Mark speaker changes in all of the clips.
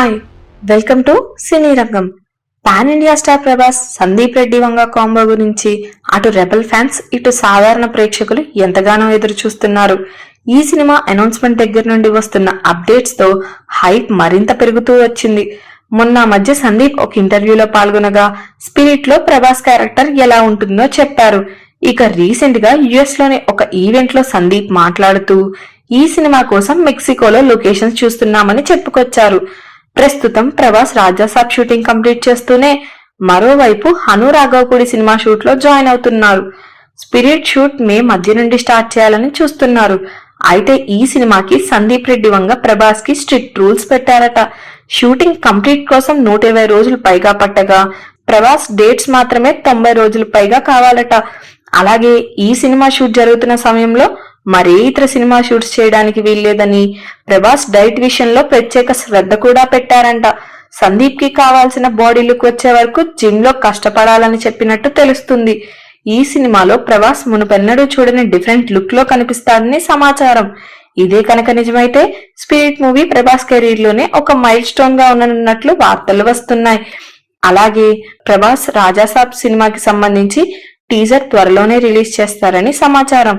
Speaker 1: Hi welcome to సినీ రంగం. Pan India star Prabhas Sandeep Reddy Vanga combo గురించి అటు రెబల్ ఫ్యాన్స్ ఇటు సాధారణ ప్రేక్షకులు ఎంతగానో ఎదురు చూస్తున్నారు. ఈ సినిమా అనౌన్స్మెంట్ దగ్గర నుండి వస్తున్న అప్డేట్స్ తో హైప్ మరింత పెరుగుతూ వచ్చింది. మొన్న మధ్య సందీప్ ఒక ఇంటర్వ్యూలో పాల్గొనగా స్పిరిట్ లో ప్రభాస్ క్యారెక్టర్ ఎలా ఉంటుందో చెప్పారు. ఇక రీసెంట్ గా యుఎస్ లోని ఒక ఈవెంట్ లో సందీప్ మాట్లాడుతూ ఈ సినిమా కోసం మెక్సికోలో లొకేషన్స్ చూస్తున్నామని చెప్పుకొచ్చారు. ప్రస్తుతం ప్రభాస్ రాజాసాబ్ షూటింగ్ కంప్లీట్ చేస్తూనే మరోవైపు హను రాఘవపూడి సినిమా షూట్ లో జాయిన్ అవుతున్నారు. స్పిరిట్ షూట్ మే మధ్య నుండి స్టార్ట్ చేయాలని చూస్తున్నారు. అయితే ఈ సినిమాకి సందీప్ రెడ్డి వంగ ప్రభాస్ కి స్ట్రిక్ట్ రూల్స్ పెట్టారట. షూటింగ్ కంప్లీట్ కోసం 120 రోజులు పైగా పట్టగా ప్రభాస్ డేట్స్ మాత్రమే 90 రోజులు పైగా కావాలట. అలాగే ఈ సినిమా షూట్ జరుగుతున్న సమయంలో మరే ఇతర సినిమా షూట్స్ చేయడానికి వీల్లేదని, ప్రభాస్ డైట్ విషయంలో ప్రత్యేక శ్రద్ధ కూడా పెట్టారంట. సందీప్ కి కావాల్సిన బాడీ లుక్ వచ్చే వరకు జిమ్ లో కష్టపడాలని చెప్పినట్టు తెలుస్తుంది. ఈ సినిమాలో ప్రభాస్ మునుపెన్నడూ చూడని డిఫరెంట్ లుక్ లో కనిపిస్తాడని సమాచారం. ఇదే కనుక నిజమైతే స్పిరిట్ మూవీ ప్రభాస్ కెరీర్ లోనే ఒక మైల్ స్టోన్ గా ఉండనున్నట్లు వార్తలు వస్తున్నాయి. అలాగే ప్రభాస్ రాజాసాబ్ సినిమాకి సంబంధించి టీజర్ త్వరలోనే రిలీజ్ చేస్తారని సమాచారం.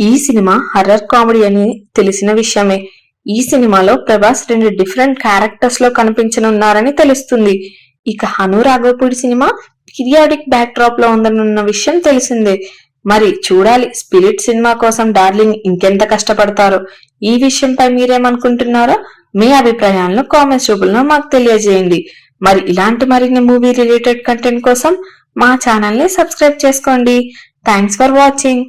Speaker 1: ఈ సినిమా హర్రర్ కామెడీ అని తెలిసిన విషయమే. ఈ సినిమాలో ప్రభాస్ 2 డిఫరెంట్ క్యారెక్టర్స్ లో కనిపించనున్నారని తెలుస్తుంది. ఇక Hanu Raghavapudi cinema periodic back drop లో ఉందనున్న విషయం తెలిసిందే. మరి చూడాలి స్పిరిట్ సినిమా కోసం డార్లింగ్ ఇంకెంత కష్టపడతారో. ఈ విషయంపై మీరేమనుకుంటున్నారో మీ అభిప్రాయాలను కామెంట్స్ రూపంలో మాకు తెలియజేయండి. మరి ఇలాంటి మరిన్ని మూవీ రిలేటెడ్ కంటెంట్ కోసం మా ఛానల్ ని సబ్స్క్రైబ్ చేసుకోండి. Thanks for watching.